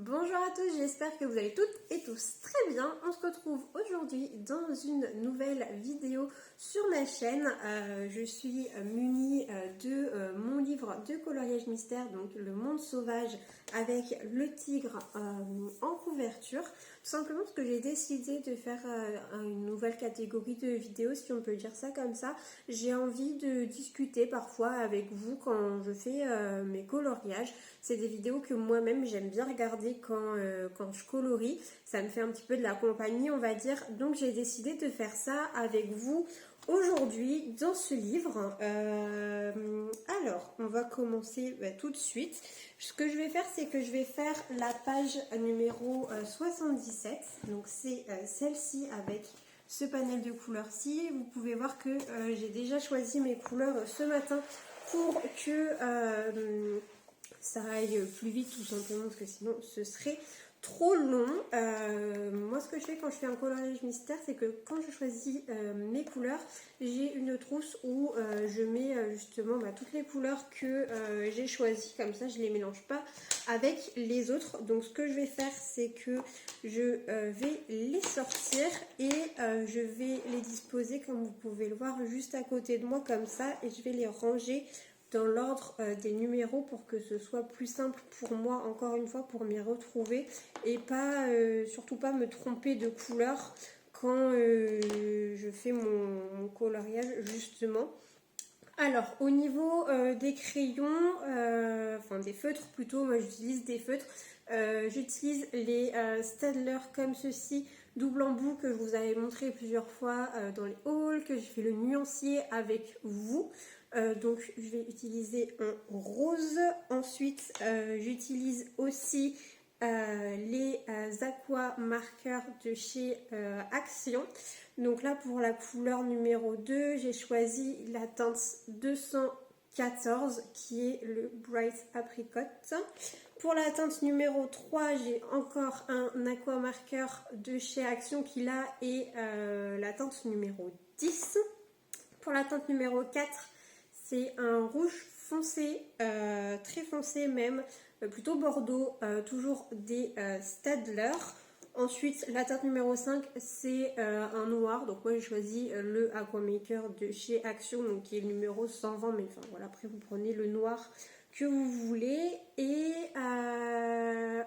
Bonjour à tous, j'espère que vous allez toutes et tous très bien. On se retrouve aujourd'hui dans une nouvelle vidéo sur ma chaîne. Je suis munie de mon livre de coloriage mystère, donc Le Monde Sauvage avec le tigre en couverture. Tout simplement parce que j'ai décidé de faire une nouvelle catégorie de vidéos, si on peut dire ça comme ça. J'ai envie de discuter parfois avec vous quand je fais mes coloriages. C'est des vidéos que moi-même j'aime bien regarder quand je colorie. Ça me fait un petit peu de la compagnie, on va dire. Donc j'ai décidé de faire ça avec vous aujourd'hui dans ce livre. Alors, on va commencer tout de suite. Ce que je vais faire, c'est que je vais faire la page numéro 77. Donc c'est celle-ci avec ce panel de couleurs-ci. Vous pouvez voir que j'ai déjà choisi mes couleurs ce matin pour que ça aille plus vite, tout simplement, parce que sinon ce serait trop long. Moi, ce que je fais quand je fais un coloriage mystère, c'est que quand je choisis mes couleurs, j'ai une trousse où je mets justement toutes les couleurs que j'ai choisies. Comme ça, je ne les mélange pas avec les autres. Donc, ce que je vais faire, c'est que je vais les sortir et je vais les disposer, comme vous pouvez le voir, juste à côté de moi, comme ça, et je vais les ranger dans l'ordre des numéros pour que ce soit plus simple pour moi, encore une fois, pour m'y retrouver et pas surtout pas me tromper de couleur quand je fais mon coloriage, justement. Alors, au niveau des crayons, enfin des feutres plutôt, moi j'utilise des feutres. J'utilise les Staedtler comme ceci, double embout, que je vous avais montré plusieurs fois dans les hauls, que j'ai fait le nuancier avec vous. Donc je vais utiliser un rose. Ensuite j'utilise aussi les aqua marqueurs de chez Action. Donc là, pour la couleur numéro 2, j'ai choisi la teinte 214 qui est le Bright Apricot. Pour la teinte numéro 3, j'ai encore un aqua marqueur de chez Action qui là est la teinte numéro 10. Pour la teinte numéro 4, c'est un rouge foncé, très foncé même, plutôt bordeaux, toujours des Staedtler. Ensuite, la teinte numéro 5, c'est un noir. Donc moi, j'ai choisi le Aquamaker de chez Action, donc qui est le numéro 120. Mais enfin, voilà, après, vous prenez le noir que vous voulez. Et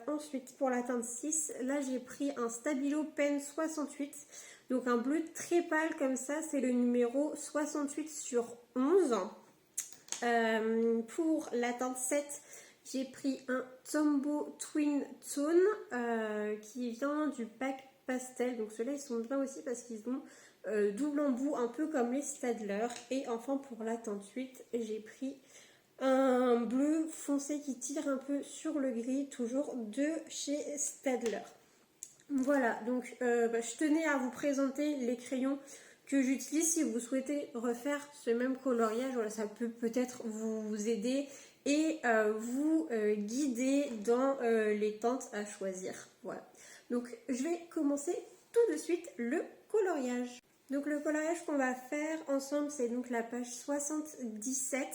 ensuite, pour la teinte 6, là, j'ai pris un Stabilo Pen 68. Donc un bleu très pâle comme ça, c'est le numéro 68/11. Pour la teinte 7, j'ai pris un Tombow Twin Tone qui vient du pack pastel. Donc ceux-là, ils sont bien aussi parce qu'ils ont double embout, un peu comme les Staedtler. Et enfin, pour la teinte 8, j'ai pris un bleu foncé qui tire un peu sur le gris, toujours de chez Staedtler. Voilà, donc je tenais à vous présenter les crayons que j'utilise. Si vous souhaitez refaire ce même coloriage, voilà, ça peut peut-être vous aider et vous guider dans les teintes à choisir. Voilà, donc je vais commencer tout de suite le coloriage. Donc le coloriage qu'on va faire ensemble, c'est donc la page 77.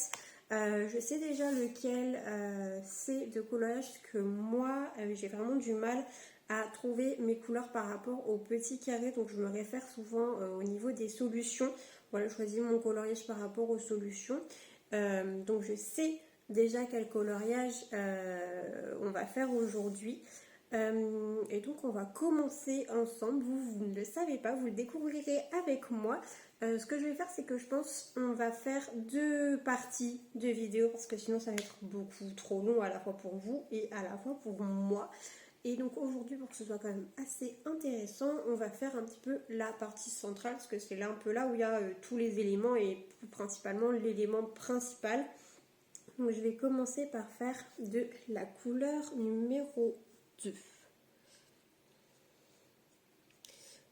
Je sais déjà lequel c'est de coloriage que moi j'ai vraiment du mal à trouver mes couleurs par rapport aux petits carrés, donc je me réfère souvent au niveau des solutions. Voilà, je choisis mon coloriage par rapport aux solutions. Donc je sais déjà quel coloriage on va faire aujourd'hui. Et donc on va commencer ensemble. Vous ne le savez pas, vous le découvrirez avec moi. Ce que je vais faire, c'est que je pense on va faire 2 parties de vidéo parce que sinon ça va être beaucoup trop long à la fois pour vous et à la fois pour moi. Et donc aujourd'hui, pour que ce soit quand même assez intéressant, on va faire un petit peu la partie centrale parce que c'est là un peu là où il y a tous les éléments et principalement l'élément principal. Donc je vais commencer par faire de la couleur numéro 2.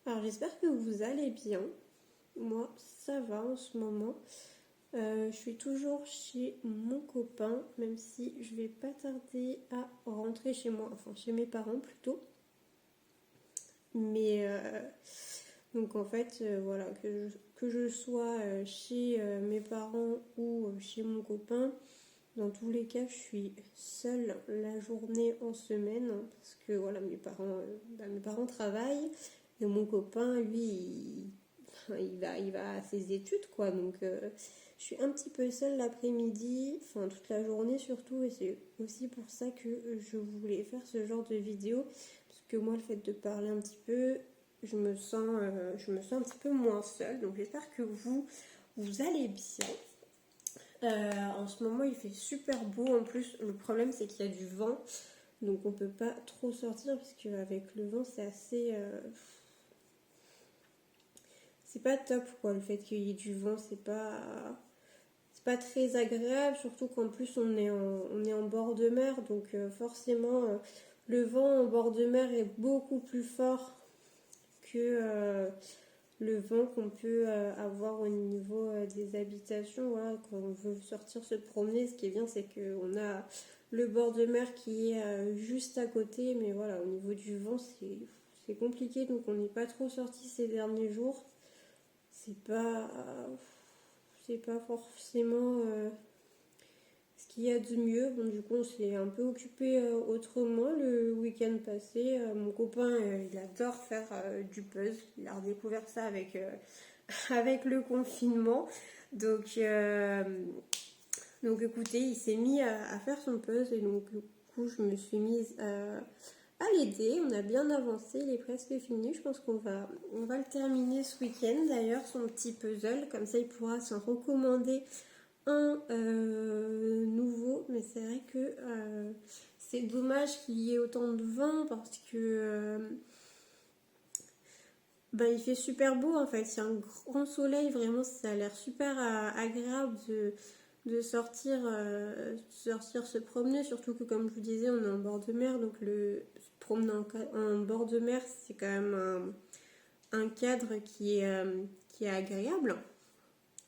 Alors j'espère que vous allez bien. Moi, ça va en ce moment. Je suis toujours chez mon copain, même si je vais pas tarder à rentrer chez moi, enfin chez mes parents plutôt. Mais donc en fait, voilà, que je sois chez mes parents ou chez mon copain, Dans tous les cas, je suis seule la journée en semaine parce que voilà, mes parents travaillent et mon copain, lui, il va à ses études, quoi. Donc, je suis un petit peu seule l'après-midi, enfin toute la journée surtout, et c'est aussi pour ça que je voulais faire ce genre de vidéo parce que moi, le fait de parler un petit peu, je me sens un petit peu moins seule. Donc, j'espère que vous allez bien. En ce moment, il fait super beau. En plus, le problème, c'est qu'il y a du vent. Donc, on peut pas trop sortir parce qu'avec le vent, c'est assez. C'est pas top, quoi. Le fait qu'il y ait du vent, c'est pas très agréable. Surtout qu'en plus, on est en bord de mer. Donc, forcément, le vent en bord de mer est beaucoup plus fort que le vent qu'on peut avoir au niveau des habitations. Voilà, quand on veut sortir se promener, ce qui est bien, c'est qu'on a le bord de mer qui est juste à côté, mais voilà, au niveau du vent, c'est compliqué, donc on n'est pas trop sorti ces derniers jours. C'est pas, c'est pas forcément ce qu'il y a de mieux. Bon, du coup, on s'est un peu occupé autrement le week-end passé. Mon copain, il adore faire du puzzle. Il a redécouvert ça avec, avec le confinement. Donc, donc écoutez, il s'est mis à faire son puzzle et donc du coup, je me suis mise à l'aider. On a bien avancé, il est presque fini. Je pense on va le terminer ce week-end d'ailleurs, son petit puzzle. Comme ça, il pourra s'en recommander un nouveau, mais c'est vrai que c'est dommage qu'il y ait autant de vent parce que il fait super beau en fait, il y a un grand soleil, vraiment ça a l'air super agréable de sortir se promener, surtout que comme je vous disais on est en bord de mer, donc se promener en bord de mer c'est quand même un cadre qui est agréable.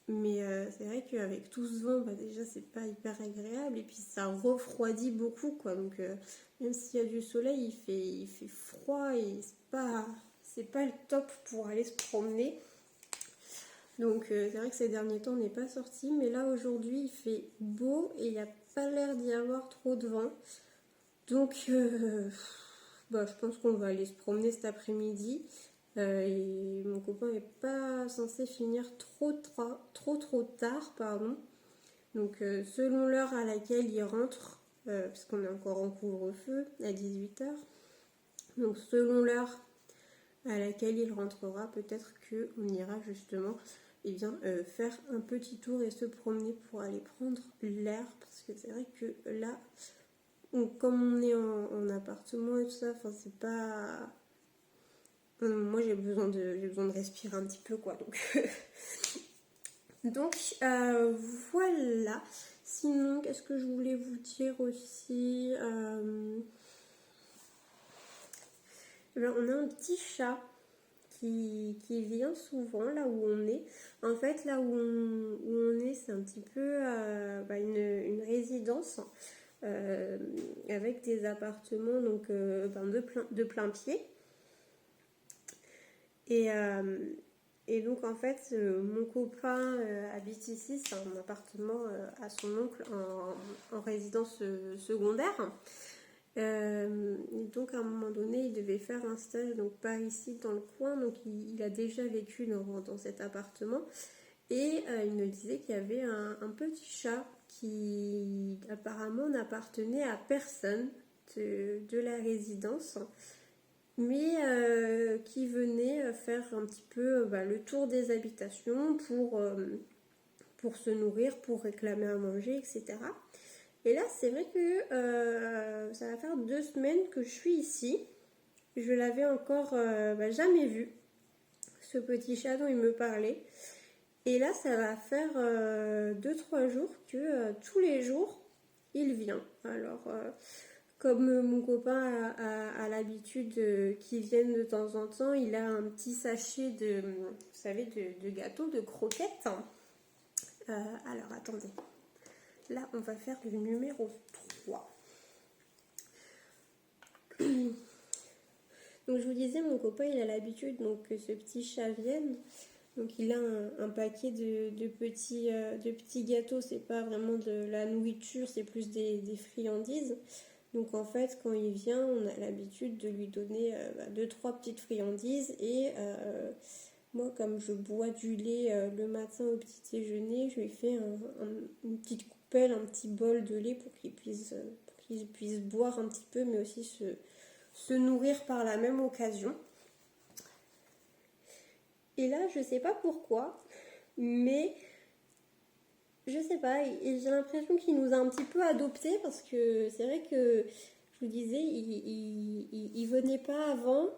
Mais c'est vrai qu'avec tout ce vent, déjà c'est pas hyper agréable et puis ça refroidit beaucoup quoi. Donc même s'il y a du soleil, il fait froid et c'est pas le top pour aller se promener. Donc c'est vrai que ces derniers temps on n'est pas sorti, mais là aujourd'hui il fait beau et il n'y a pas l'air d'y avoir trop de vent. Donc je pense qu'on va aller se promener cet après-midi. Et mon copain n'est pas censé finir trop tard, pardon. Donc selon l'heure à laquelle il rentre, parce qu'on est encore en couvre-feu à 18h, donc selon l'heure à laquelle il rentrera, peut-être qu'on ira justement faire un petit tour et se promener pour aller prendre l'air, parce que c'est vrai que là, comme on est en appartement et tout ça, c'est pas... Moi j'ai besoin de respirer un petit peu quoi, donc voilà. Sinon qu'est-ce que je voulais vous dire aussi, on a un petit chat qui vient souvent là où on est. En fait là où on est c'est un petit peu une résidence avec des appartements donc de plein pied. Et donc en fait, mon copain habite ici, c'est un appartement à son oncle en résidence secondaire. Et donc à un moment donné, il devait faire un stage donc par ici dans le coin, donc il a déjà vécu dans cet appartement. Et il me disait qu'il y avait un petit chat qui apparemment n'appartenait à personne de la résidence, mais qui venait faire un petit peu le tour des habitations pour se nourrir, pour réclamer à manger, etc. Et là, c'est vrai que ça va faire 2 semaines que je suis ici. Je l'avais encore jamais vu, ce petit chat dont il me parlait. Et là, ça va faire 2-3 jours que tous les jours, il vient. Alors... comme mon copain a l'habitude qu'il vienne de temps en temps, il a un petit sachet vous savez, de gâteaux, de croquettes. Alors, attendez. Là, on va faire le numéro 3. Donc, je vous disais, mon copain, il a l'habitude donc, que ce petit chat vienne. Donc il a un paquet de petits gâteaux, c'est pas vraiment de la nourriture, c'est plus des friandises. Donc en fait, quand il vient, on a l'habitude de lui donner 2-3 petites friandises et moi, comme je bois du lait le matin au petit déjeuner, je lui fais une petite coupelle, un petit bol de lait pour qu'il puisse boire un petit peu, mais aussi se nourrir par la même occasion. Et là, je sais pas pourquoi, mais je sais pas, et j'ai l'impression qu'il nous a un petit peu adoptés parce que c'est vrai que je vous disais, il venait pas avant.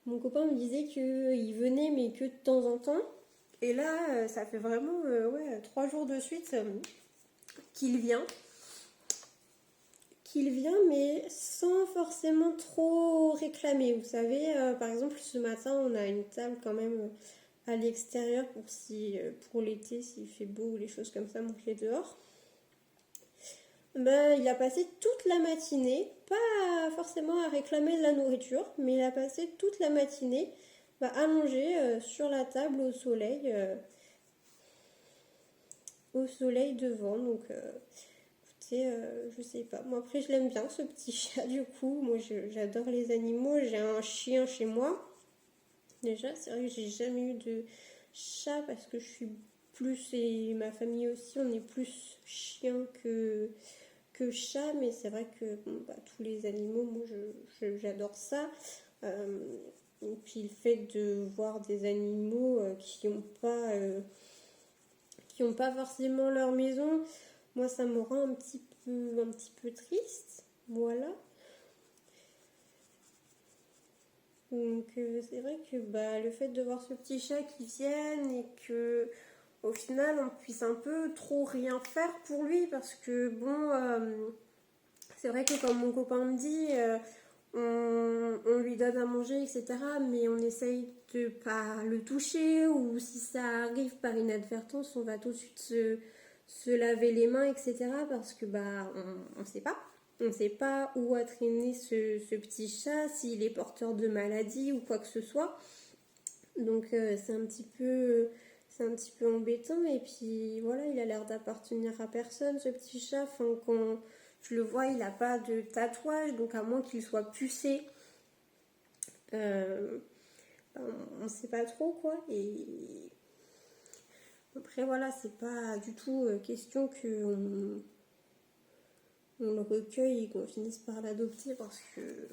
Mon copain me disait qu'il venait, mais que de temps en temps. Et là, ça fait vraiment 3 jours de suite qu'il vient. Qu'il vient, mais sans forcément trop réclamer. Vous savez, par exemple, ce matin, on a une table quand même à l'extérieur pour l'été, s'il fait beau ou les choses comme ça, manger dehors. Ben, il a passé toute la matinée, pas forcément à réclamer de la nourriture, mais il a passé toute la matinée allongé sur la table au soleil devant. Donc, écoutez, je sais pas. Moi, après, je l'aime bien, ce petit chat, du coup. Moi, j'adore les animaux. J'ai un chien chez moi. Déjà, c'est vrai que j'ai jamais eu de chat parce que je suis plus, et ma famille aussi, on est plus chien que chat, mais c'est vrai que tous les animaux, moi j'adore ça. Et puis le fait de voir des animaux qui ont pas forcément leur maison, moi ça me rend un petit peu triste. Voilà. Donc c'est vrai que le fait de voir ce petit chat qui vienne et que au final on puisse un peu trop rien faire pour lui parce que c'est vrai que comme mon copain me dit, on lui donne à manger, etc. Mais on essaye de pas le toucher ou si ça arrive par inadvertance, on va tout de suite se laver les mains, etc. Parce que on sait pas. On ne sait pas où a traîné ce petit chat, s'il est porteur de maladie ou quoi que ce soit. Donc c'est un petit peu embêtant. Et puis voilà, il a l'air d'appartenir à personne, ce petit chat. Enfin, quand je le vois, il n'a pas de tatouage, donc à moins qu'il soit pucé, on ne sait pas trop quoi. Et après voilà, c'est pas du tout question qu'on le recueille et qu'on finisse par l'adopter parce que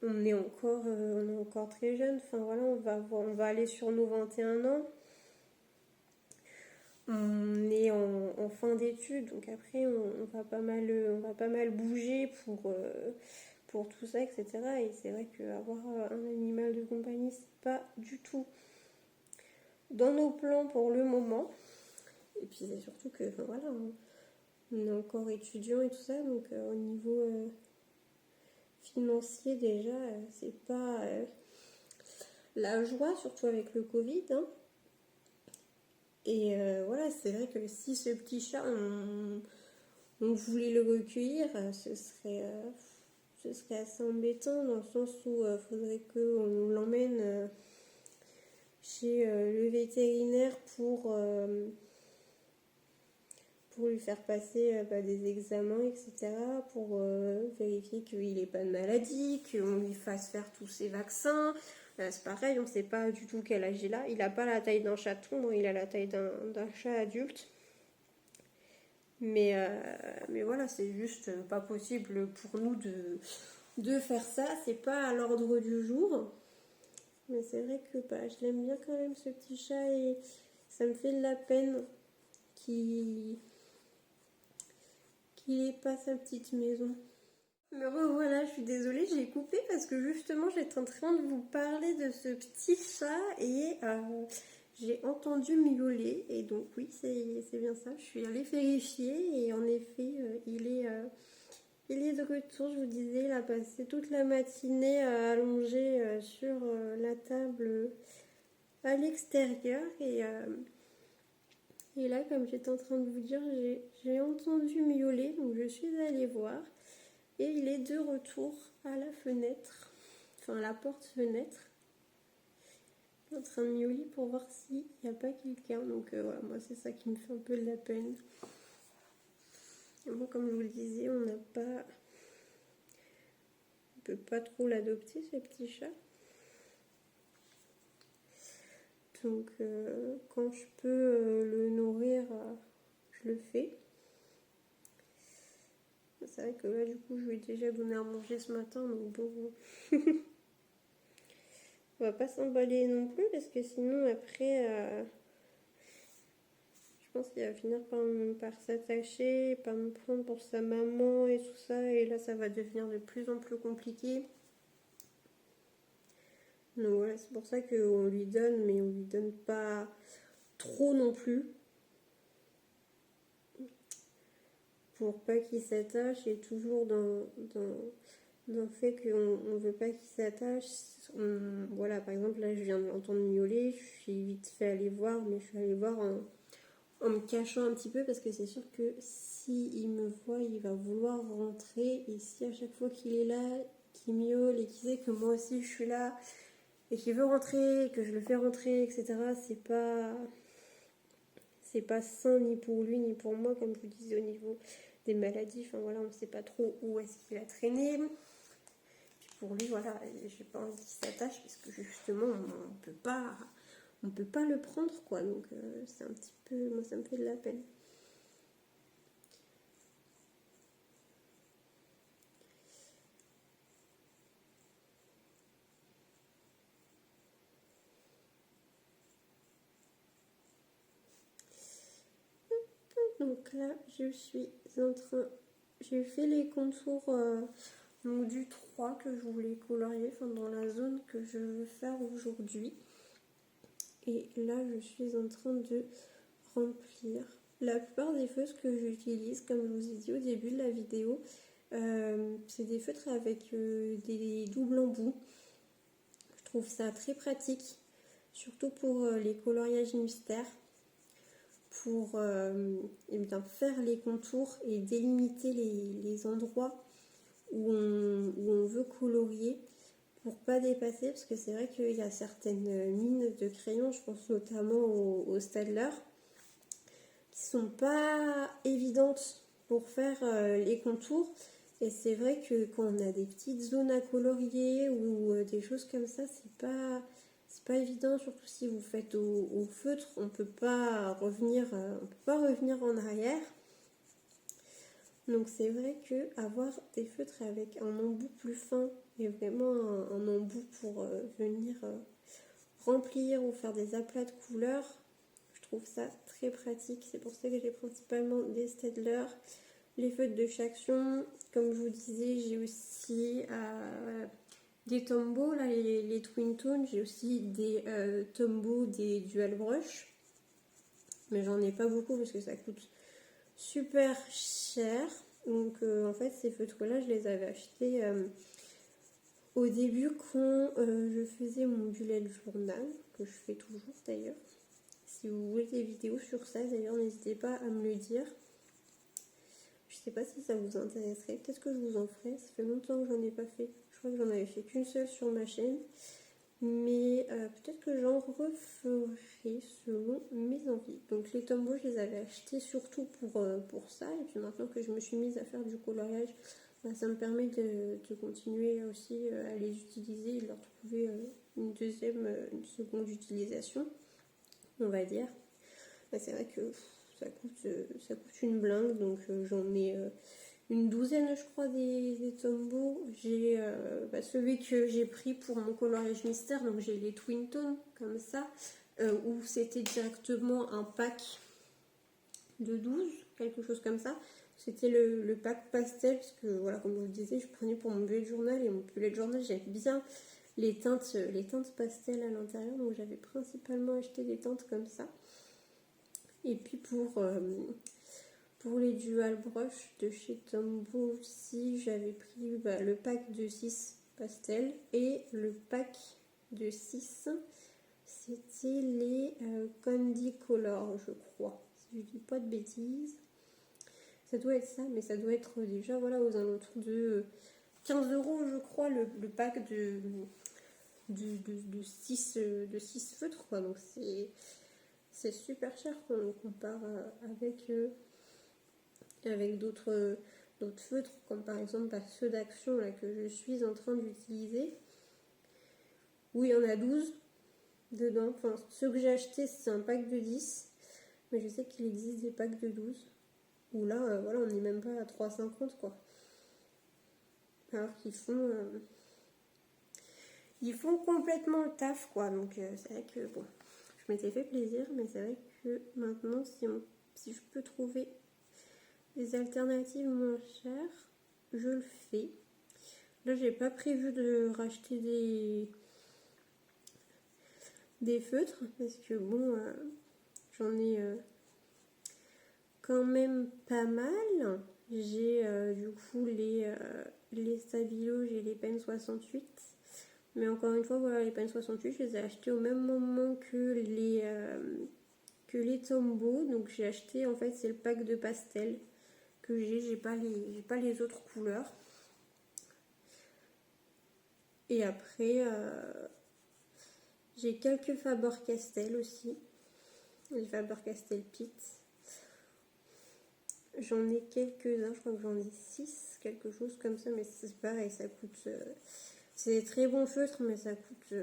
on est encore très jeune. Enfin voilà, on va aller sur nos 21 ans. On est en fin d'études, donc après on va pas mal bouger pour tout ça, etc. Et c'est vrai qu'avoir un animal de compagnie, c'est pas du tout dans nos plans pour le moment. Et puis c'est surtout que, voilà, on est encore étudiant et tout ça, donc au niveau financier déjà, c'est pas la joie, surtout avec le Covid, hein. Et voilà, c'est vrai que si ce petit chat, on voulait le recueillir, ce serait assez embêtant dans le sens où il faudrait qu'on l'emmène chez le vétérinaire pour lui faire passer des examens, etc. Pour vérifier qu'il n'ait pas de maladie, qu'on lui fasse faire tous ses vaccins. C'est pareil, on ne sait pas du tout quel âge il a. Il n'a pas la taille d'un chaton, il a la taille d'un chat adulte. Mais voilà, c'est juste pas possible pour nous de faire ça. C'est pas à l'ordre du jour. Mais c'est vrai que je l'aime bien quand même, ce petit chat, et ça me fait de la peine qu'il n'ait pas sa petite maison. Mais voilà, je suis désolée, j'ai coupé parce que justement j'étais en train de vous parler de ce petit chat et j'ai entendu miauler. Et donc oui, c'est bien ça, je suis allée vérifier et en effet, il est de retour. Je vous disais, il a passé toute la matinée allongé sur la table à l'extérieur. Et là, comme j'étais en train de vous dire, j'ai entendu miauler, donc je suis allée voir. Et il est de retour à la fenêtre, enfin la porte-fenêtre. en train de miauler pour voir s'il n'y a pas quelqu'un. Donc voilà, moi c'est ça qui me fait un peu de la peine. Et bon, comme je vous le disais, on peut pas trop l'adopter, ce petit chat. Donc quand je peux le nourrir, je le fais. C'est vrai que là, du coup, je lui ai déjà donné à manger ce matin, donc bon. On va pas s'emballer non plus, parce que sinon, après, je pense qu'il va finir par s'attacher, par me prendre pour sa maman et tout ça, et là, ça va devenir de plus en plus compliqué. Donc voilà, c'est pour ça qu'on lui donne, mais on lui donne pas trop non plus. Pour pas qu'il s'attache, et toujours dans le fait qu'on ne veut pas qu'il s'attache. Voilà, par exemple, là, je viens de l'entendre miauler, je suis vite fait aller voir, mais je suis allée voir en me cachant un petit peu, parce que c'est sûr que s'il me voit, il va vouloir rentrer, et si à chaque fois qu'il est là, qu'il miaule, et qu'il sait que moi aussi je suis là, et qu'il veut rentrer, que je le fais rentrer, etc., c'est pas sain ni pour lui ni pour moi, comme je vous disais au niveau des maladies. Enfin voilà, on ne sait pas trop où est-ce qu'il a traîné. Puis pour lui, voilà, j'ai pas envie qu'il s'attache, parce que justement on peut pas le prendre, quoi. Donc c'est un petit peu, moi ça me fait de la peine. Donc là, je suis en train, j'ai fait les contours du 3 que je voulais colorier, enfin dans la zone que je veux faire aujourd'hui. Et là, je suis en train de remplir. La plupart des feutres que j'utilise, comme je vous ai dit au début de la vidéo, c'est des feutres avec des doubles embouts. Je trouve ça très pratique, surtout pour les coloriages mystères, pour eh bien, faire les contours et délimiter les endroits où on veut colorier, pour pas dépasser, parce que c'est vrai qu'il y a certaines mines de crayons, je pense notamment au Staedtler, qui sont pas évidentes pour faire les contours. Et c'est vrai que quand on a des petites zones à colorier ou des choses comme ça, c'est pas évident, surtout si vous faites au feutre, on peut pas revenir en arrière. Donc c'est vrai que avoir des feutres avec un embout plus fin et vraiment un embout pour venir remplir ou faire des aplats de couleurs, je trouve ça très pratique. C'est pour ça que j'ai principalement des Staedtler, les feutres de Chaction. Comme je vous disais, j'ai aussi des Tombow, là, les Twin Tone. J'ai aussi des Tombow, des Dual Brush. Mais j'en ai pas beaucoup parce que ça coûte super cher. Donc en fait, ces feutres-là, je les avais achetés au début quand je faisais mon bullet journal, que je fais toujours d'ailleurs. Si vous voulez des vidéos sur ça, d'ailleurs, n'hésitez pas à me le dire. Je sais pas si ça vous intéresserait, peut-être que je vous en ferai. Ça fait longtemps que j'en ai pas fait. Je crois que j'en avais fait qu'une seule sur ma chaîne. Mais peut-être que j'en referai selon mes envies. Donc les tombeaux, je les avais achetés surtout pour ça. Et puis maintenant que je me suis mise à faire du coloriage, bah, ça me permet de continuer aussi à les utiliser et de leur trouver une seconde utilisation, on va dire. Bah, c'est vrai que ça coûte une blinde, donc j'en ai une douzaine, je crois, des tombeaux. J'ai celui que j'ai pris pour mon coloriage mystère, donc j'ai les Twin Tone comme ça, où c'était directement un pack de 12, quelque chose comme ça. C'était le pack pastel, parce que voilà, comme je vous le disais, je prenais pour mon bullet journal, et mon bullet journal, j'avais bien les teintes pastel à l'intérieur, donc j'avais principalement acheté des teintes comme ça. Et puis pour les dual brush de chez Tombow aussi, j'avais pris le pack de 6 pastels et le pack de 6, c'était les Candy Color, je crois, si je dis pas de bêtises. Ça doit être ça, mais ça doit être déjà voilà, aux alentours de 15 €, je crois, le pack de 6 feutres, quoi. Donc c'est super cher quand on compare avec d'autres feutres, comme par exemple ceux d'Action là, que je suis en train d'utiliser, où il y en a 12 dedans. Enfin, ceux que j'ai achetés, c'est un pack de 10, mais je sais qu'il existe des packs de 12, où là, voilà, on n'est même pas à 3,50 quoi. Alors ils font complètement le taf, quoi. Donc c'est vrai que, bon, je m'étais fait plaisir, mais c'est vrai que maintenant, si je peux trouver des alternatives moins chères, je le fais. Là, j'ai pas prévu de racheter des feutres, parce que bon, j'en ai quand même pas mal. J'ai du coup les Stabilo, j'ai les Pen 68. Mais encore une fois, voilà, les Pen 68, je les ai achetés au même moment que les Tombow. Donc j'ai acheté, en fait, c'est le pack de pastel que j'ai pas les autres couleurs. Et après, j'ai quelques Faber-Castell aussi. Les Faber-Castell Pit. J'en ai quelques-uns, je crois que j'en ai 6, quelque chose comme ça, mais c'est pareil, ça coûte... c'est des très bons feutres, mais ça coûte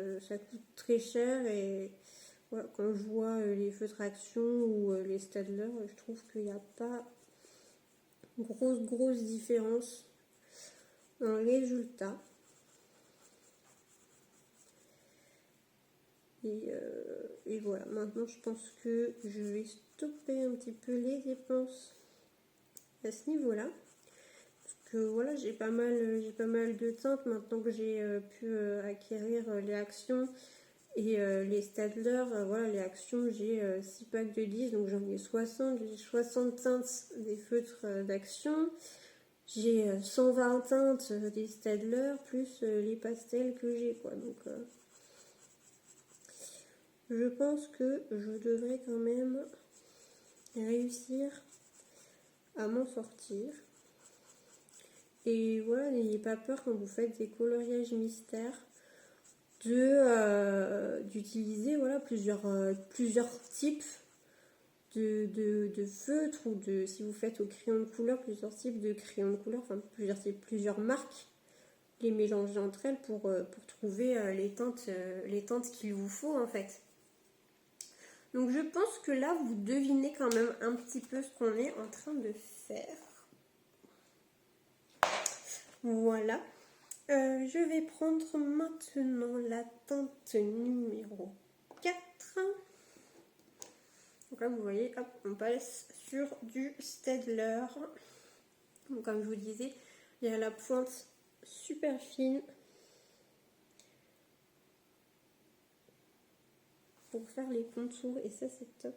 très cher. Et voilà, quand je vois les feutres Action ou les Staedtler, je trouve qu'il n'y a pas grosse différence en résultat. Et voilà, maintenant je pense que je vais stopper un petit peu les dépenses à ce niveau-là. Parce que voilà, j'ai pas mal de teintes maintenant que j'ai pu acquérir les Actions et les Staedtler. Voilà, les Actions, j'ai 6 packs de 10, donc j'en ai 60. J'ai 60 teintes des feutres d'Action. J'ai 120 teintes des Staedtler, plus les pastels que j'ai, quoi. Donc je pense que je devrais quand même réussir à m'en sortir. Et voilà, n'ayez pas peur quand vous faites des coloriages mystères d'utiliser voilà, plusieurs types de feutres, ou si vous faites au crayon de couleur, plusieurs types de crayons de couleur, enfin plusieurs marques, les mélanger entre elles pour trouver les teintes qu'il vous faut en fait. Donc je pense que là vous devinez quand même un petit peu ce qu'on est en train de faire. Voilà. Je vais prendre maintenant la teinte numéro 4. Donc là vous voyez, hop, on passe sur du Staedtler. Donc comme je vous disais, il y a la pointe super fine pour faire les contours, et ça c'est top.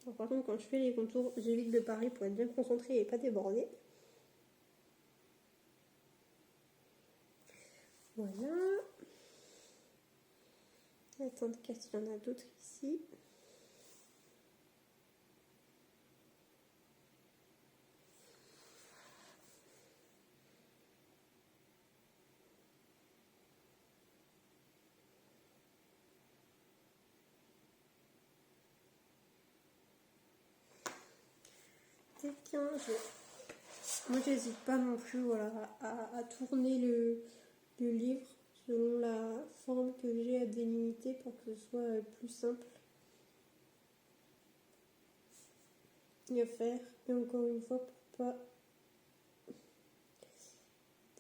Alors, par contre, quand je fais les contours, j'évite de parler pour être bien concentrée et pas déborder. Voilà. La teinte 4, il y en a d'autres ici. Moi j'hésite pas non plus, voilà, à tourner le livre selon la forme que j'ai à délimiter pour que ce soit plus simple à faire, et encore une fois pour pas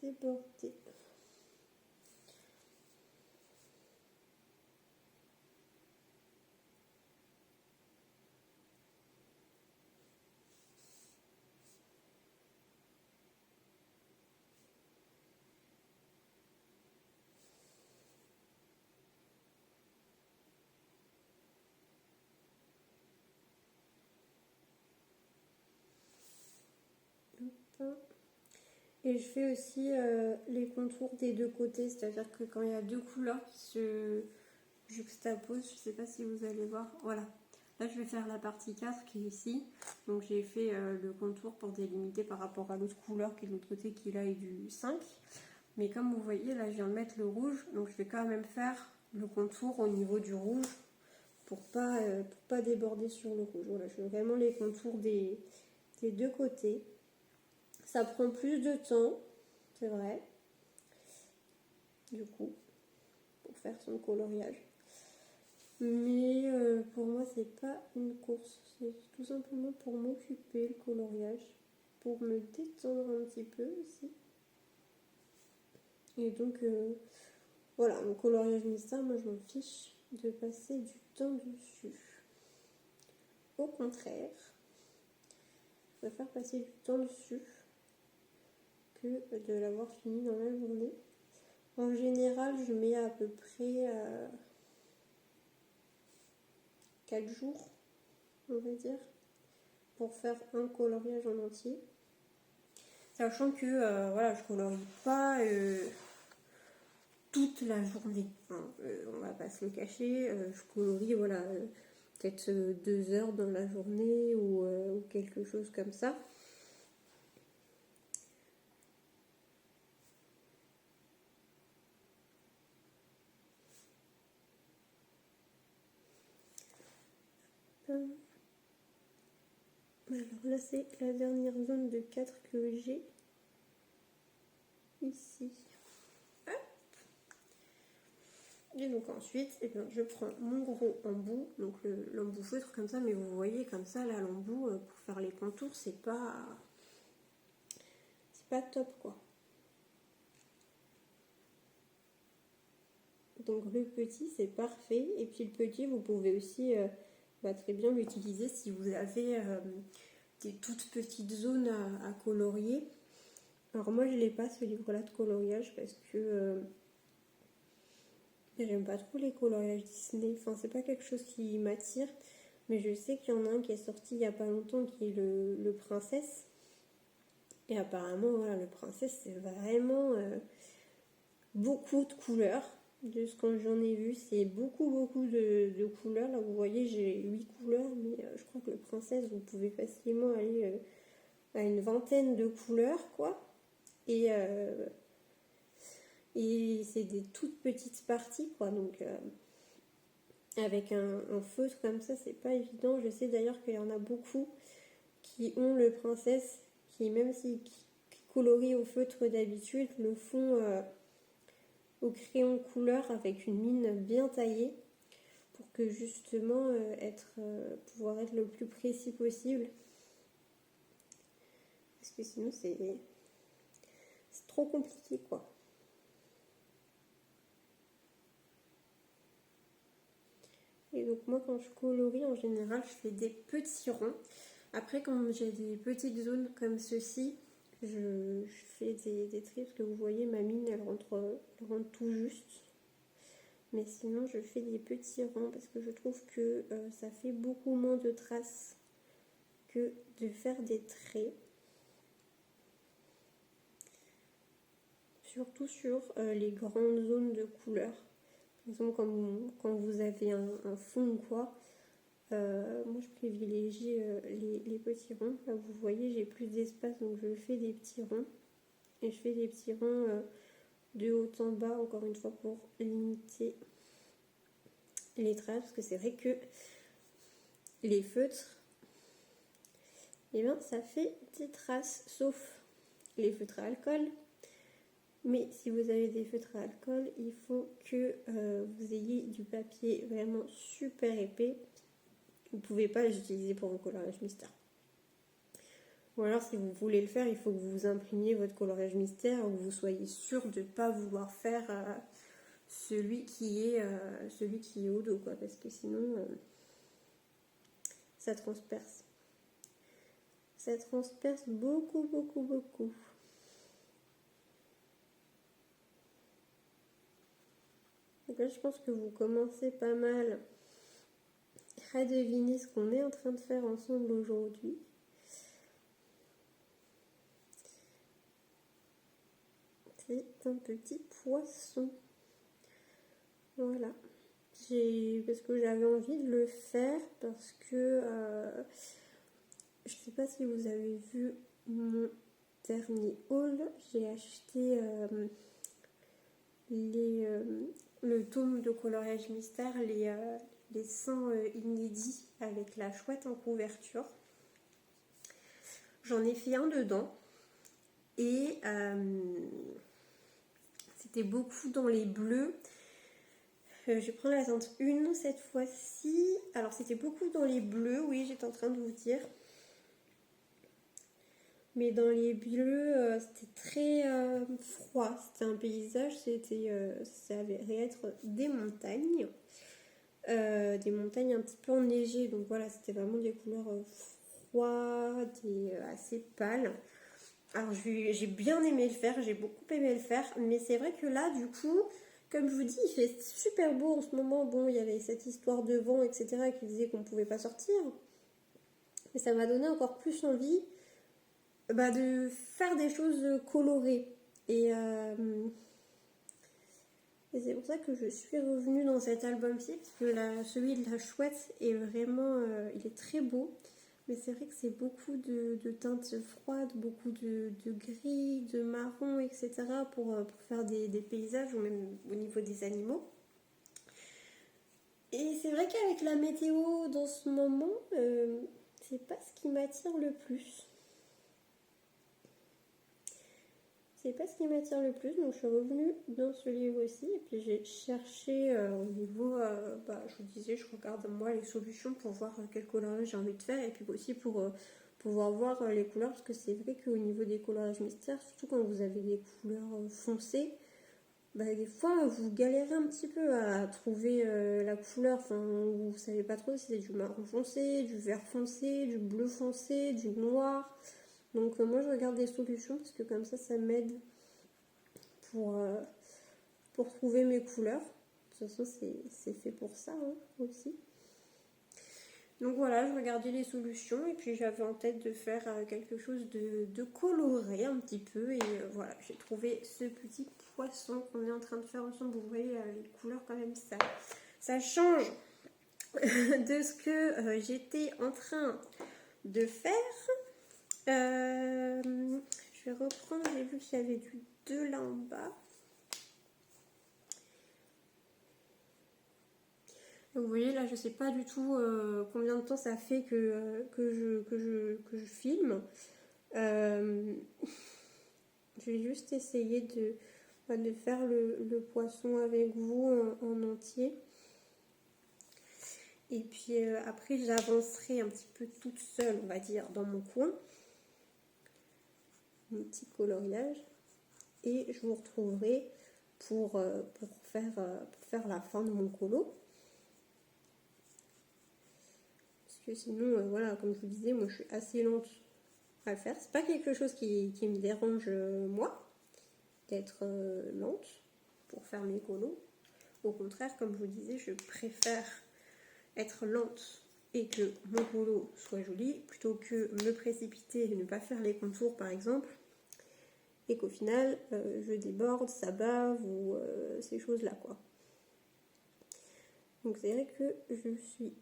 déborder. Et je fais aussi les contours des deux côtés, c'est-à-dire que quand il y a deux couleurs qui se juxtaposent, je ne sais pas si vous allez voir, voilà. Là je vais faire la partie 4 qui est ici, donc j'ai fait le contour pour délimiter par rapport à l'autre couleur qui est de l'autre côté, qui là est du 5. Mais comme vous voyez, là je viens de mettre le rouge, donc je vais quand même faire le contour au niveau du rouge pour pas déborder sur le rouge. Voilà, je fais vraiment les contours des deux côtés. Ça prend plus de temps, c'est vrai, du coup, pour faire son coloriage. Mais pour moi, c'est pas une course, c'est tout simplement pour m'occuper le coloriage, pour me détendre un petit peu aussi. Et donc, voilà, mon coloriage mystère, moi je m'en fiche de passer du temps dessus. Au contraire, je préfère passer du temps dessus que de l'avoir fini dans la journée. En général, je mets à peu près 4 jours, on va dire, pour faire un coloriage en entier. Sachant que voilà, je colorie pas toute la journée, hein. On va pas se le cacher, je colorie voilà, peut-être 2 heures dans la journée ou quelque chose comme ça. Alors là, c'est la dernière zone de 4 que j'ai ici. Hop. Et donc ensuite, eh bien, je prends mon gros embout, donc l'embout feutre comme ça, mais vous voyez comme ça, là, l'embout, pour faire les contours, c'est pas top, quoi. Donc le petit, c'est parfait. Et puis le petit, vous pouvez aussi très bien l'utiliser si vous avez des toutes petites zones à colorier. Alors moi, je n'ai pas ce livre-là de coloriage parce que j'aime pas trop les coloriages Disney. Enfin, c'est pas quelque chose qui m'attire. Mais je sais qu'il y en a un qui est sorti il y a pas longtemps qui est le Princesse. Et apparemment, voilà, le Princesse, c'est vraiment beaucoup de couleurs. De ce que j'en ai vu, c'est beaucoup de couleurs. Là, vous voyez, j'ai 8 couleurs, mais je crois que le Princesse, vous pouvez facilement aller à une vingtaine de couleurs, quoi. Et c'est des toutes petites parties, quoi. Donc, avec un feutre comme ça, c'est pas évident. Je sais d'ailleurs qu'il y en a beaucoup qui ont le Princesse, qui même s'ils colorient au feutre d'habitude, le font au crayon couleur avec une mine bien taillée pour que justement pouvoir être le plus précis possible, parce que sinon c'est trop compliqué, quoi. Et donc moi, quand je colorie, en général, je fais des petits ronds. Après, quand j'ai des petites zones comme ceci, je fais des traits, parce que vous voyez, ma mine, elle rentre tout juste. Mais sinon, je fais des petits ronds parce que je trouve que ça fait beaucoup moins de traces que de faire des traits. Surtout sur les grandes zones de couleurs. Par exemple, quand vous avez un fond ou quoi, moi je privilégie les petits ronds. Là, vous voyez, j'ai plus d'espace, donc je fais des petits ronds. Et je fais des petits ronds de haut en bas, encore une fois, pour limiter les traces. Parce que c'est vrai que les feutres, eh bien, ça fait des traces, sauf les feutres à alcool. Mais si vous avez des feutres à alcool, il faut que vous ayez du papier vraiment super épais. Vous ne pouvez pas les utiliser pour vos coloriages mystère. Ou alors, si vous voulez le faire, il faut que vous imprimiez votre coloriage mystère ou que vous soyez sûr de ne pas vouloir faire celui qui est au dos, quoi, parce que sinon, ça transperce. Ça transperce beaucoup. Donc là, je pense que vous commencez pas mal à deviner ce qu'on est en train de faire ensemble aujourd'hui. C'est un petit poisson. Voilà. Parce que j'avais envie de le faire, parce que je sais pas si vous avez vu mon dernier haul. J'ai acheté le tome de coloriage mystère, les 100 inédits avec la chouette en couverture. J'en ai fait un dedans et c'était beaucoup dans les bleus. Je vais prendre la teinte 1 cette fois-ci. Alors c'était beaucoup dans les bleus, oui, j'étais en train de vous dire. Mais dans les bleus, c'était très froid. C'était un paysage, ça avait être des montagnes. Des montagnes un petit peu enneigées. Donc voilà, c'était vraiment des couleurs froides et assez pâles. Alors j'ai bien aimé le faire, j'ai beaucoup aimé le faire. Mais c'est vrai que là, du coup, comme je vous dis, il fait super beau en ce moment. Bon, il y avait cette histoire de vent, etc. qui disait qu'on ne pouvait pas sortir. Mais ça m'a donné encore plus envie de faire des choses colorées. Et c'est pour ça que je suis revenue dans cet album-ci, parce que celui de la chouette est vraiment, il est très beau. Mais c'est vrai que c'est beaucoup de teintes froides, beaucoup de gris, de marron, etc. pour faire des paysages ou même au niveau des animaux. Et c'est vrai qu'avec la météo dans ce moment, c'est pas ce qui m'attire le plus. C'est pas ce qui m'attire le plus, donc je suis revenue dans ce livre aussi. Et puis j'ai cherché au niveau, je vous disais, je regarde moi les solutions pour voir quel coloriage j'ai envie de faire. Et puis aussi pour pouvoir voir les couleurs, parce que c'est vrai qu'au niveau des coloriages mystères, surtout quand vous avez des couleurs foncées, des fois vous galérez un petit peu à trouver la couleur. Enfin, vous savez pas trop si c'est du marron foncé, du vert foncé, du bleu foncé, du noir. Donc moi je regarde des solutions parce que comme ça m'aide pour trouver mes couleurs. De toute façon c'est fait pour ça aussi. Donc voilà, je regardais les solutions et puis j'avais en tête de faire quelque chose de coloré un petit peu. Et voilà, j'ai trouvé ce petit poisson qu'on est en train de faire ensemble. Vous voyez les couleurs quand même, ça change de ce que j'étais en train de faire. Je vais reprendre, j'ai vu qu'il y avait du 2 là en bas. Donc vous voyez là, je sais pas du tout combien de temps ça fait que je filme. Je vais juste essayer de faire le poisson avec vous en entier. Et puis après j'avancerai un petit peu toute seule, on va dire, dans mon coin. Mon petit coloriage. Et je vous retrouverai pour faire la fin de mon colo. Parce que sinon, voilà, comme je vous disais, moi je suis assez lente à le faire. C'est pas quelque chose qui me dérange, moi, d'être lente pour faire mes colos. Au contraire, comme je vous disais, je préfère être lente et que mon colo soit joli plutôt que me précipiter et ne pas faire les contours par exemple. Et qu'au final, je déborde, ça bave ou ces choses-là, quoi. Donc c'est vrai que je suis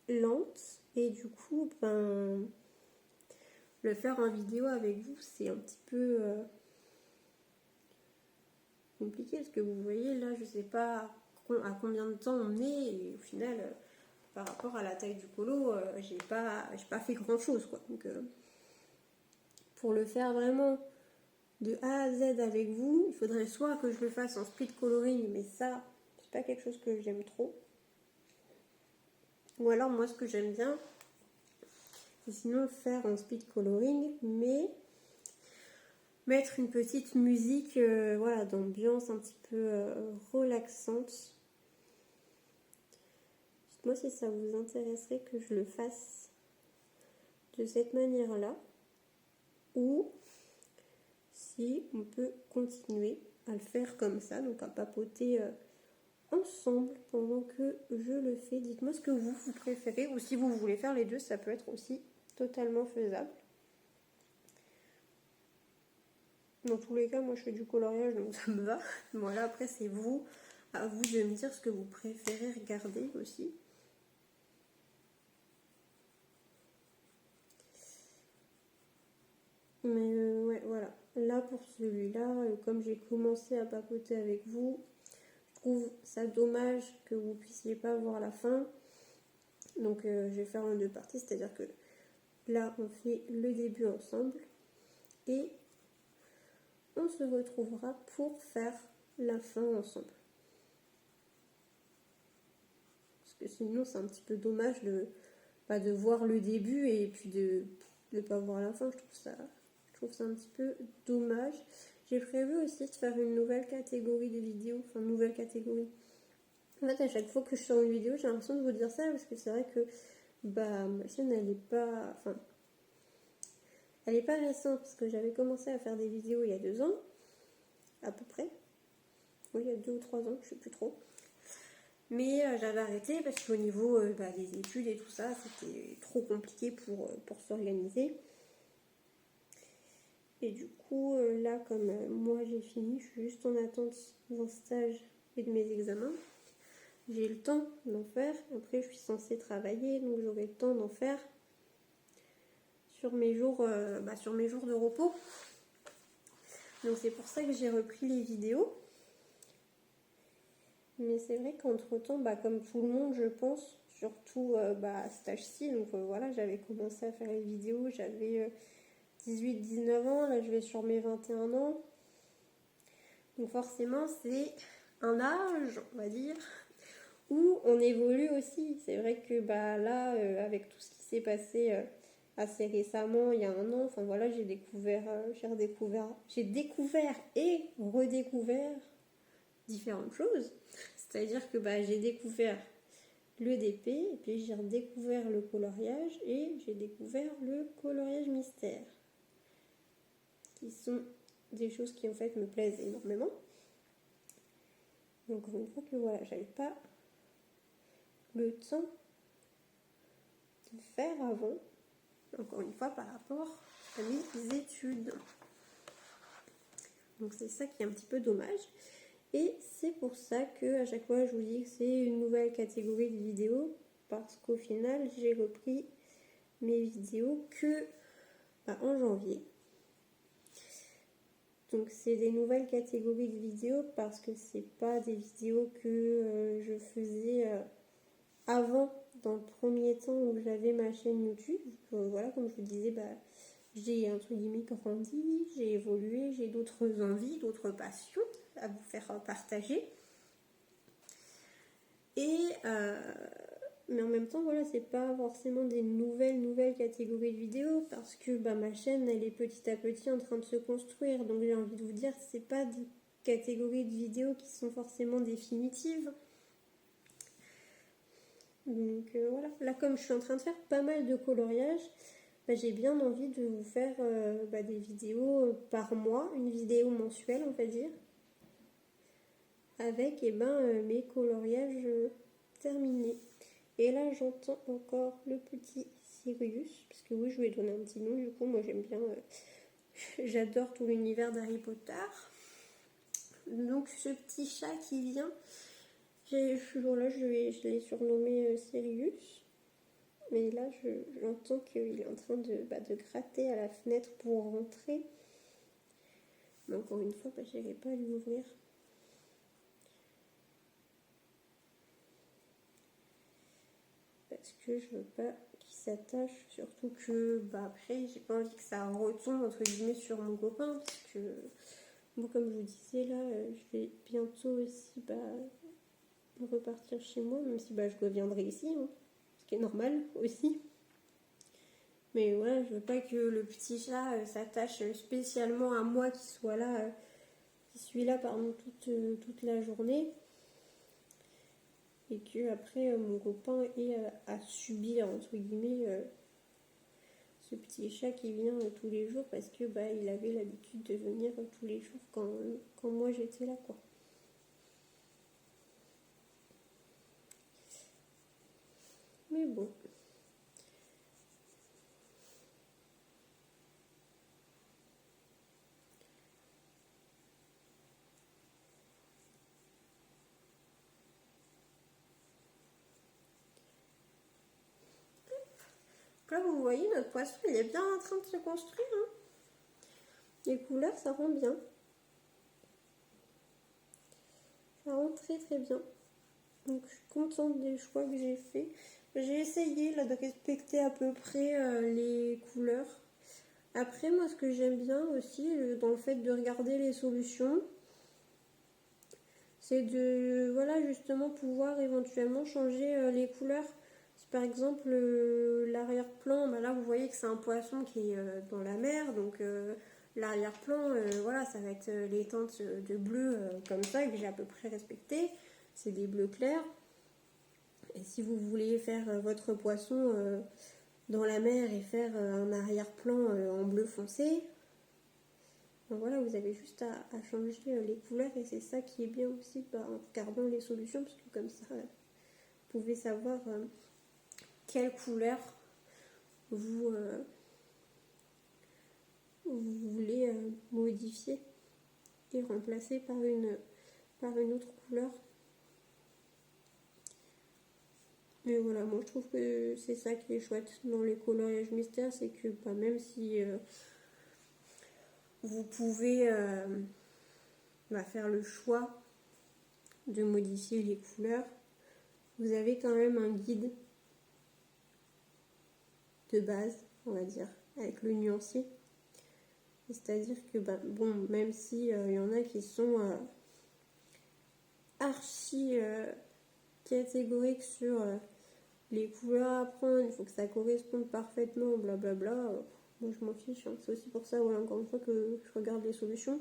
lente et du coup, le faire en vidéo avec vous, c'est un petit peu compliqué parce que vous voyez, là, je sais pas à combien de temps on est et au final, par rapport à la taille du colo, j'ai pas fait grand-chose, quoi. Donc, pour le faire vraiment de A à Z avec vous, il faudrait soit que je le fasse en split coloring, mais ça, c'est pas quelque chose que j'aime trop. Ou alors, moi, ce que j'aime bien, c'est sinon le faire en speed coloring, mais mettre une petite musique voilà, d'ambiance un petit peu relaxante. Dites-moi si ça vous intéresserait que je le fasse de cette manière-là, ou si on peut continuer à le faire comme ça, donc à papoter ensemble pendant que je le fais. Dites-moi ce que vous préférez, ou si vous voulez faire les deux, ça peut être aussi totalement faisable. Dans tous les cas, moi je fais du coloriage, donc ça me va. Voilà, après c'est à vous de me dire ce que vous préférez regarder aussi. Mais ouais, voilà. Là là pour celui-là, comme j'ai commencé à papoter avec vous, je trouve ça dommage que vous puissiez pas voir la fin. Donc je vais faire en deux parties, c'est-à-dire que là on fait le début ensemble et on se retrouvera pour faire la fin ensemble. Parce que sinon c'est un petit peu dommage de voir le début et puis de ne pas voir la fin. Je trouve ça un petit peu dommage. J'ai prévu aussi de faire une nouvelle catégorie de vidéos, enfin nouvelle catégorie. En fait, à chaque fois que je sors une vidéo, j'ai l'impression de vous dire ça parce que c'est vrai que ma chaîne elle est pas, enfin, elle est pas récente parce que j'avais commencé à faire des vidéos il y a 2 ans, à peu près. Oui, il y a 2 ou 3 ans, je sais plus trop. Mais j'avais arrêté parce qu'au niveau des études et tout ça, c'était trop compliqué pour s'organiser. Et du coup, là, comme moi j'ai fini, je suis juste en attente d'un stage et de mes examens. J'ai le temps d'en faire. Après, je suis censée travailler, donc j'aurai le temps d'en faire sur mes jours de repos. Donc c'est pour ça que j'ai repris les vidéos. Mais c'est vrai qu'entre-temps, comme tout le monde, je pense, surtout à cet âge-ci, donc voilà, j'avais commencé à faire les vidéos, j'avais 18-19 ans, là je vais sur mes 21 ans. Donc forcément, c'est un âge, on va dire, où on évolue aussi. C'est vrai que là, avec tout ce qui s'est passé assez récemment, il y a 1 an, enfin voilà, j'ai découvert et redécouvert différentes choses. C'est-à-dire que j'ai découvert le DP, et puis j'ai redécouvert le coloriage, et j'ai découvert le coloriage mystère. Qui sont des choses qui en fait me plaisent énormément. Donc une fois que voilà, j'avais pas le temps de faire avant, encore une fois par rapport à mes études. Donc c'est ça qui est un petit peu dommage. Et c'est pour ça que à chaque fois je vous dis que c'est une nouvelle catégorie de vidéos, parce qu'au final j'ai repris mes vidéos que en janvier. Donc c'est des nouvelles catégories de vidéos parce que c'est pas des vidéos que je faisais avant, dans le premier temps où j'avais ma chaîne YouTube. Voilà, comme je vous disais, j'ai entre guillemets grandi, j'ai évolué, j'ai d'autres envies, d'autres passions à vous faire partager. Et mais en même temps, voilà, c'est pas forcément des nouvelles catégories de vidéos parce que ma chaîne, elle est petit à petit en train de se construire. Donc j'ai envie de vous dire, c'est pas des catégories de vidéos qui sont forcément définitives. Donc voilà, là comme je suis en train de faire pas mal de coloriage, j'ai bien envie de vous faire des vidéos par mois, une vidéo mensuelle on va dire, avec mes coloriages terminés. Et là j'entends encore le petit Sirius, parce que oui je lui ai donné un petit nom, du coup moi j'aime bien, j'adore tout l'univers d'Harry Potter. Donc ce petit chat qui vient, là je l'ai surnommé Sirius. Mais là, j'entends qu'il est en train de gratter à la fenêtre pour rentrer. Mais encore une fois, je n'irai pas lui ouvrir. Parce que je veux pas qu'il s'attache. Surtout que, après, j'ai pas envie que ça retombe, entre guillemets, sur mon copain. Parce que, moi, comme je vous disais, là, je vais bientôt aussi repartir chez moi. Même si je reviendrai ici. Ce qui est normal aussi. Mais voilà, je veux pas que le petit chat s'attache spécialement à moi qui soit là, qui suis là pardon, toute la journée. Et que après mon copain ait à subir entre guillemets ce petit chat qui vient tous les jours parce que il avait l'habitude de venir tous les jours quand moi j'étais là quoi. Mais bon. Là, vous voyez, notre poisson, il est bien en train de se construire. Les couleurs, ça rend bien. Ça rend très très bien. Donc je suis contente des choix que j'ai fait. J'ai essayé là de respecter à peu près les couleurs. Après, moi, ce que j'aime bien aussi dans le fait de regarder les solutions, c'est de, voilà, justement pouvoir éventuellement changer les couleurs. Si par exemple l'arrière-plan, bah là vous voyez que c'est un poisson qui est dans la mer, donc l'arrière-plan, voilà, ça va être les teintes de bleu comme ça que j'ai à peu près respectées. C'est des bleus clairs. Et si vous voulez faire votre poisson dans la mer et faire un arrière-plan en bleu foncé, donc voilà, vous avez juste à changer les couleurs et c'est ça qui est bien aussi en regardant les solutions, parce que comme ça, vous pouvez savoir quelle couleur vous, vous voulez modifier et remplacer par une autre couleur. Mais voilà, moi je trouve que c'est ça qui est chouette dans les coloriages mystères, c'est que même si vous pouvez faire le choix de modifier les couleurs, vous avez quand même un guide de base, on va dire, avec le nuancier. C'est-à-dire que, bon, même s'il y en a qui sont archi catégoriques sur les couleurs à prendre, il faut que ça corresponde parfaitement, blablabla, moi je m'en fiche, hein. C'est aussi pour ça, voilà, encore une fois, que je regarde les solutions.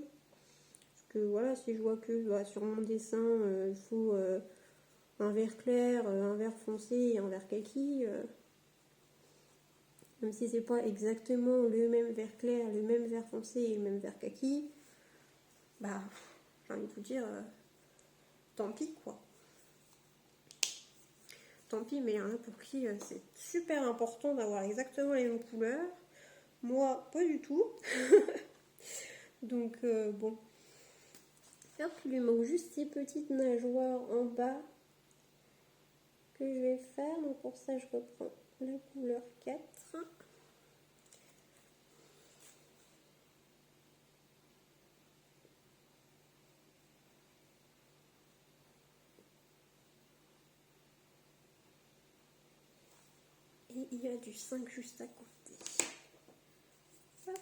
Parce que voilà, si je vois que sur mon dessin, il faut un vert clair, un vert foncé et un vert kaki, même si c'est pas exactement le même vert clair, le même vert foncé et le même vert kaki, j'ai envie de vous dire, tant pis quoi. Tant pis, mais il y en a pour qui c'est super important d'avoir exactement les mêmes couleurs. Moi, pas du tout. Donc bon. Hop, il lui manque juste ces petites nageoires en bas que je vais faire. Donc pour ça, je reprends la couleur 4. Et il y a du 5 juste à côté. Hop.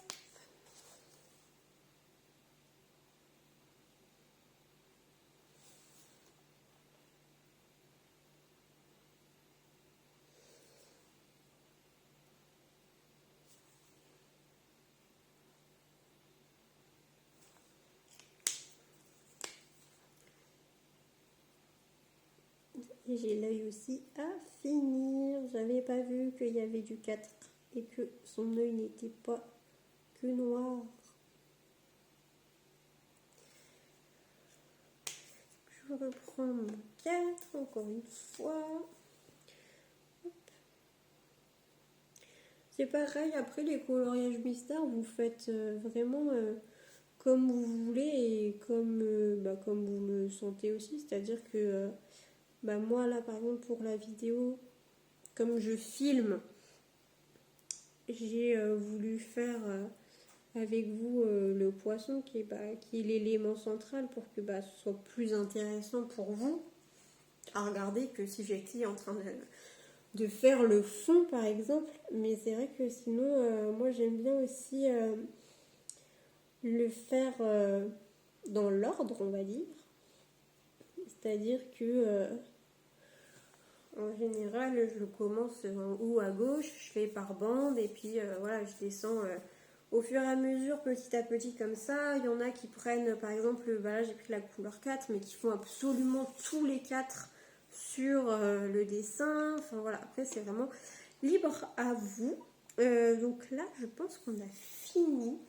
Et j'ai l'œil aussi à finir. J'avais pas vu qu'il y avait du 4 et que son œil n'était pas que noir. Je reprends mon 4 encore une fois. Hop. C'est pareil, après les coloriages mystères, vous faites vraiment comme vous voulez et comme vous le sentez aussi. C'est-à-dire que moi là par exemple pour la vidéo, comme je filme, j'ai voulu faire avec vous le poisson qui est l'élément central pour que ce soit plus intéressant pour vous à regarder que si j'étais en train de faire le fond par exemple. Mais c'est vrai que sinon moi j'aime bien aussi le faire dans l'ordre, on va dire. C'est-à-dire que en général, je commence en haut à gauche, je fais par bande et puis voilà, je descends au fur et à mesure, petit à petit comme ça. Il y en a qui prennent, par exemple, là j'ai pris la couleur 4, mais qui font absolument tous les 4 sur le dessin. Enfin voilà, après c'est vraiment libre à vous. Donc là, je pense qu'on a fini.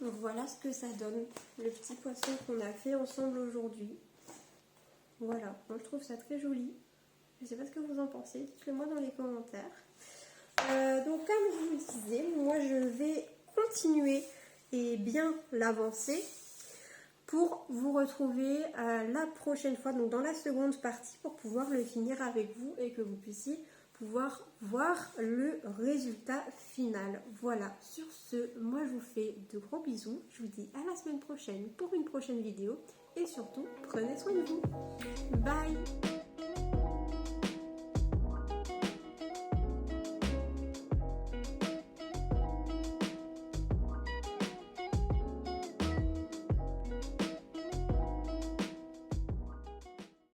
Donc voilà ce que ça donne, le petit poisson qu'on a fait ensemble aujourd'hui. Voilà, moi je trouve ça très joli. Je ne sais pas ce que vous en pensez, dites-le moi dans les commentaires. Donc comme je vous le disais, moi je vais continuer et bien l'avancer pour vous retrouver la prochaine fois, donc dans la seconde partie, pour pouvoir le finir avec vous et que vous puissiez pouvoir voir le résultat final. Voilà, sur ce, moi je vous fais de gros bisous. Je vous dis à la semaine prochaine pour une prochaine vidéo et surtout, prenez soin de vous. Bye!